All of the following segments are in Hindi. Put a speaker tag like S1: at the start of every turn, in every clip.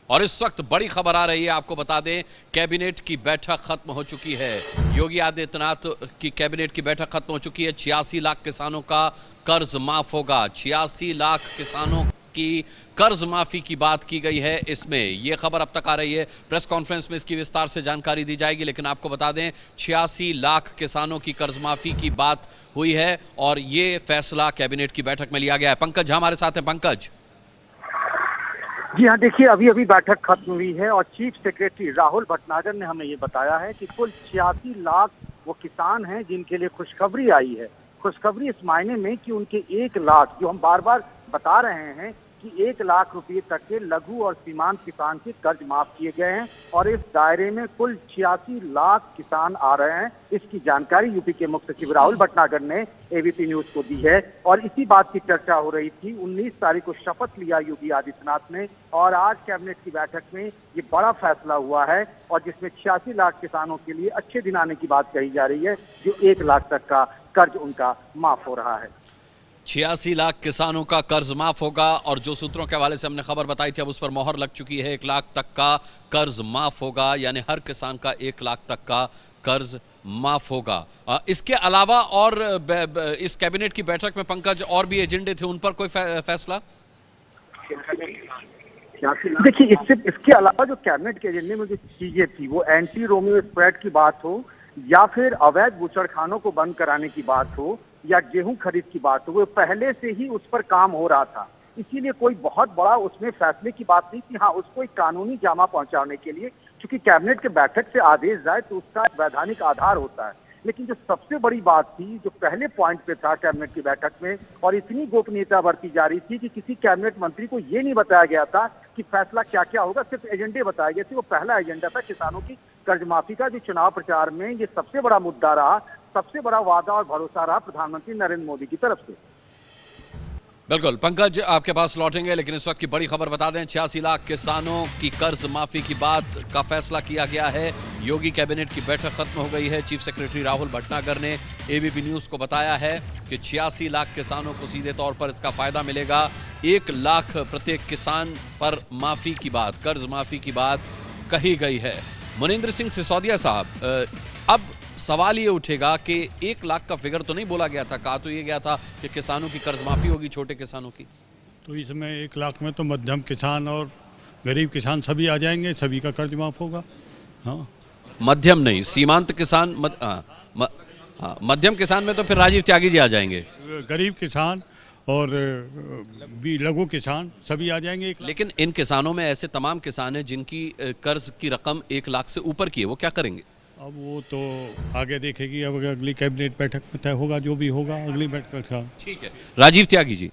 S1: और इस वक्त बड़ी खबर आ रही है, आपको बता दें कैबिनेट की बैठक खत्म हो चुकी है। योगी आदित्यनाथ की कैबिनेट की बैठक खत्म हो चुकी है। 86 लाख किसानों का कर्ज माफ होगा। 86 लाख किसानों की कर्ज माफी की बात की गई है। इसमें यह खबर अब तक आ रही है, प्रेस कॉन्फ्रेंस में इसकी विस्तार से जानकारी दी जाएगी, लेकिन आपको बता दें 86 लाख किसानों की कर्ज माफी की बात हुई है और यह फैसला कैबिनेट की बैठक में लिया गया है। पंकज हमारे साथ हैं। पंकज
S2: जी हाँ, देखिए अभी अभी बैठक खत्म हुई है और चीफ सेक्रेटरी राहुल भटनागर ने हमें ये बताया है कि कुल 86 लाख वो किसान हैं जिनके लिए खुशखबरी आई है। खुशखबरी इस मायने में कि उनके 1 लाख, जो हम बार बार बता रहे हैं कि 1 लाख रुपए तक के लघु और सीमांत किसान के कर्ज माफ किए गए हैं और इस दायरे में कुल 86 लाख किसान आ रहे हैं। इसकी जानकारी यूपी के मुख्य सचिव राहुल भटनागर ने एबीपी न्यूज को दी है और इसी बात की चर्चा हो रही थी। 19 तारीख को शपथ लिया योगी आदित्यनाथ ने और आज कैबिनेट की बैठक में ये बड़ा फैसला हुआ है और जिसमें 86 लाख किसानों के लिए अच्छे दिन आने की बात कही जा रही है, जो 1 लाख तक का कर्ज उनका माफ हो रहा है।
S1: 86 लाख किसानों का कर्ज माफ होगा और जो सूत्रों के हवाले से हमने खबर बताई थी अब उस पर मोहर लग चुकी है। 1 लाख तक का कर्ज माफ होगा, यानी हर किसान का 1 लाख तक का कर्ज माफ होगा। इसके अलावा और इस कैबिनेट की बैठक में पंकज और भी एजेंडे थे, उन पर कोई फैसला?
S2: देखिए इसके अलावा जो कैबिनेट के एजेंडे में जो चीजें थी, वो एंटी रोमियो स्प्रेड की बात हो या फिर अवैध बूचड़खानों को बंद कराने की बात हो या गेहूं खरीद की बात हो, वो पहले से ही उस पर काम हो रहा था। इसीलिए कोई बहुत बड़ा उसमें फैसले की बात नहीं थी। हाँ, उसको एक कानूनी जामा पहुंचाने के लिए, क्योंकि कैबिनेट के बैठक से आदेश जाए तो उसका वैधानिक आधार होता है। लेकिन जो सबसे बड़ी बात थी, जो पहले पॉइंट पे था कैबिनेट की बैठक में, और इतनी गोपनीयता बरती जा रही थी कि किसी कैबिनेट मंत्री को ये नहीं बताया गया था कि फैसला क्या क्या होगा, सिर्फ एजेंडे बताए गए थे। वो पहला एजेंडा था किसानों की कर्ज माफी का, जो चुनाव प्रचार में ये सबसे बड़ा मुद्दा रहा, सबसे बड़ा वादा और भरोसा रहा प्रधानमंत्री नरेंद्र मोदी की तरफ से।
S1: बिल्कुल पंकज, आपके पास लौटेंगे, लेकिन इस वक्त की बड़ी खबर बता दें 86 लाख किसानों की कर्ज माफी की बात का फैसला किया गया है। योगी कैबिनेट की बैठक खत्म हो गई है। चीफ सेक्रेटरी राहुल भटनागर ने एबीपी न्यूज को बताया है कि 86 लाख किसानों को सीधे तौर पर इसका फायदा मिलेगा। 1 लाख प्रत्येक किसान पर माफी की बात, कर्ज माफी की बात कही गई है। मुनिंद्र सिंह सिसोदिया साहब, अब सवाल ये उठेगा कि 1 लाख का फिगर तो नहीं बोला गया था, कहा तो ये गया था कि किसानों की कर्ज माफी होगी, छोटे किसानों की।
S3: तो इसमें 1 लाख में तो मध्यम किसान और गरीब किसान सभी आ जाएंगे, सभी का कर्ज माफ होगा। हाँ, मध्यम
S1: नहीं, सीमांत किसान मध्यम किसान में तो फिर राजीव त्यागी जी आ जाएंगे।
S3: गरीब किसान और भी लघु किसान सभी आ जाएंगे।
S1: लेकिन इन किसानों में ऐसे तमाम किसान हैं जिनकी कर्ज की रकम 1 लाख से ऊपर की है, वो क्या करेंगे?
S3: अब वो तो आगे देखेगी, अब अगली कैबिनेट बैठक में तय होगा, जो भी होगा अगली बैठक का।
S1: ठीक है, राजीव त्यागी जी,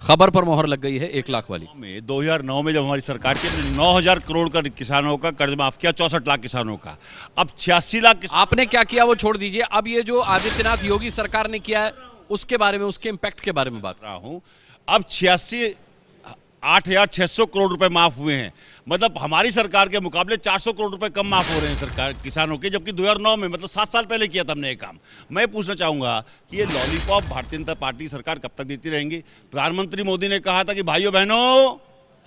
S1: खबर पर मोहर लग गई है 1 लाख वाली।
S4: 2009 में जब हमारी सरकार की 9,000 करोड़ का किसानों का कर्ज माफ किया, 64 लाख किसानों का। अब 86 लाख
S1: आपने क्या किया वो छोड़ दीजिए, अब ये जो आदित्यनाथ योगी सरकार ने किया है उसके बारे में, उसके इम्पैक्ट के बारे में बात
S4: रहा हूँ। अब 8,600 करोड़ रुपए माफ हुए हैं, मतलब हमारी सरकार के मुकाबले 400 करोड़ रुपए कम माफ हो रहे हैं सरकार किसानों के, जबकि 2009 में, मतलब 7 साल पहले किया था हमने ये काम। मैं पूछना चाहूंगा कि ये लॉलीपॉप भारतीय जनता पार्टी सरकार कब तक देती रहेंगी? प्रधानमंत्री मोदी ने कहा था कि भाइयों बहनों,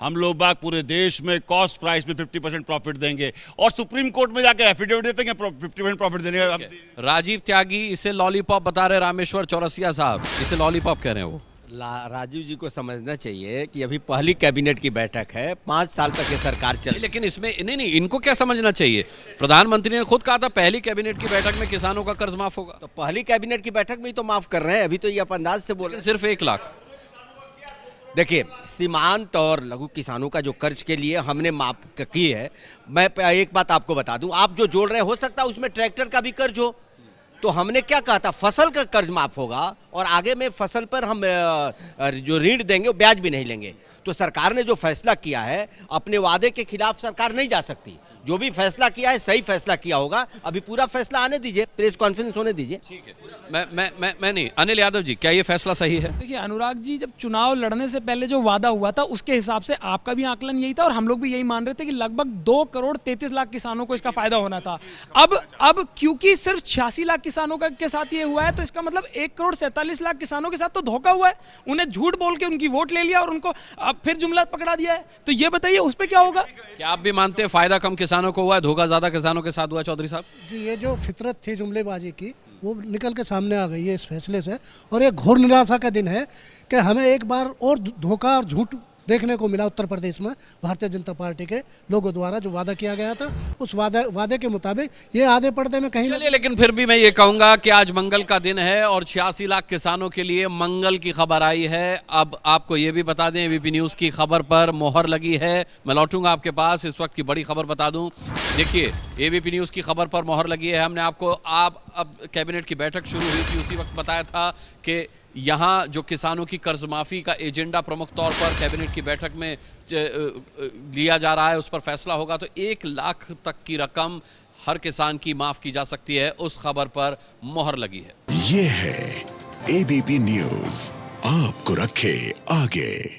S4: हम लोग बाग पूरे देश में कॉस्ट प्राइस में 50% प्रॉफिट देंगे, और सुप्रीम कोर्ट में जाकर एफिडेविट देते हैं 50% प्रॉफिट देने का।
S1: राजीव त्यागी इसे लॉलीपॉप बता रहे, रामेश्वर चौरसिया साहब इसे लॉलीपॉप कह रहे हैं। वो
S5: राजीव जी को समझना चाहिए कि अभी पहली कैबिनेट की बैठक है, 5 साल तक ये सरकार चल,
S1: लेकिन इसमें नहीं, इनको क्या समझना चाहिए? प्रधानमंत्री ने खुद कहा था पहली कैबिनेट की बैठक में किसानों का कर्ज माफ होगा।
S5: तो पहली कैबिनेट की बैठक में ही तो माफ कर रहे हैं, अभी तो ये आप अंदाज से बोल रहे हैं
S1: सिर्फ 1 लाख।
S5: देखिए, सीमांत और लघु किसानों का जो कर्ज के लिए हमने माफ की है, मैं एक बात आपको बता दूं, आप जो जोड़ रहे हो सकता है उसमें ट्रैक्टर का भी कर्ज हो, तो हमने क्या कहा था, फसल का कर्ज माफ होगा और आगे में फसल पर हम जो ऋण देंगे वो ब्याज भी नहीं लेंगे। तो सरकार ने जो फैसला किया है, अपने वादे के खिलाफ सरकार नहीं जा सकती। जो भी फैसला किया है सही फैसला किया होगा। अभी पूरा फैसला आने दीजिए, प्रेस कॉन्फ्रेंस होने दीजिए।
S1: ठीक है, मैं नहीं, अनिल यादव जी, क्या ये फैसला सही है?
S6: देखिए अनुराग जी, जब चुनाव लड़ने से पहले जो वादा हुआ था उसके हिसाब से आपका भी आकलन यही था और हम लोग भी यही मान रहे थे कि लगभग 2 करोड़ 33 लाख किसानों को इसका फायदा होना था। अब क्योंकि सिर्फ 86 लाख किसानों के साथ ये हुआ है, तो इसका मतलब 1 करोड़ 47 लाख किसानों के साथ तो धोखा हुआ है। उन्हें झूठ बोल के उनकी वोट ले लिया और उनको अब फिर जुमला पकड़ा दिया है, तो ये बताइए उस पर क्या होगा?
S1: क्या आप भी मानते हैं फायदा कम किसानों को हुआ है, धोखा ज्यादा किसानों के साथ हुआ? चौधरी साहब
S7: जी, ये जो फितरत थी जुमलेबाजी की वो निकल के सामने आ गई है इस फैसले से, और ये घोर निराशा का दिन है कि हमें एक बार और धोखा और झूठ देखने को मिला उत्तर प्रदेश में भारतीय जनता पार्टी के लोगों द्वारा। जो वादा किया गया था उस वादे के मुताबिक ये आधे पर्दे में कहीं।
S1: चलिए, लेकिन फिर भी मैं ये कहूंगा कि आज मंगल का दिन है और 86 लाख किसानों के लिए मंगल की खबर आई है। अब आपको ये भी बता दें, एबीपी न्यूज की खबर पर मोहर लगी है। मैं लौटूंगा आपके पास, इस वक्त की बड़ी खबर बता दूं। देखिए, एबीपी न्यूज की खबर पर मोहर लगी है। हमने आपको अब कैबिनेट की बैठक शुरू हुई थी, उसी वक्त बताया था कि यहाँ जो किसानों की कर्ज माफी का एजेंडा प्रमुख तौर पर कैबिनेट की बैठक में लिया जा रहा है, उस पर फैसला होगा तो 1 लाख तक की रकम हर किसान की माफ की जा सकती है। उस खबर पर मोहर लगी है।
S8: ये है एबीपी न्यूज, आपको रखे आगे।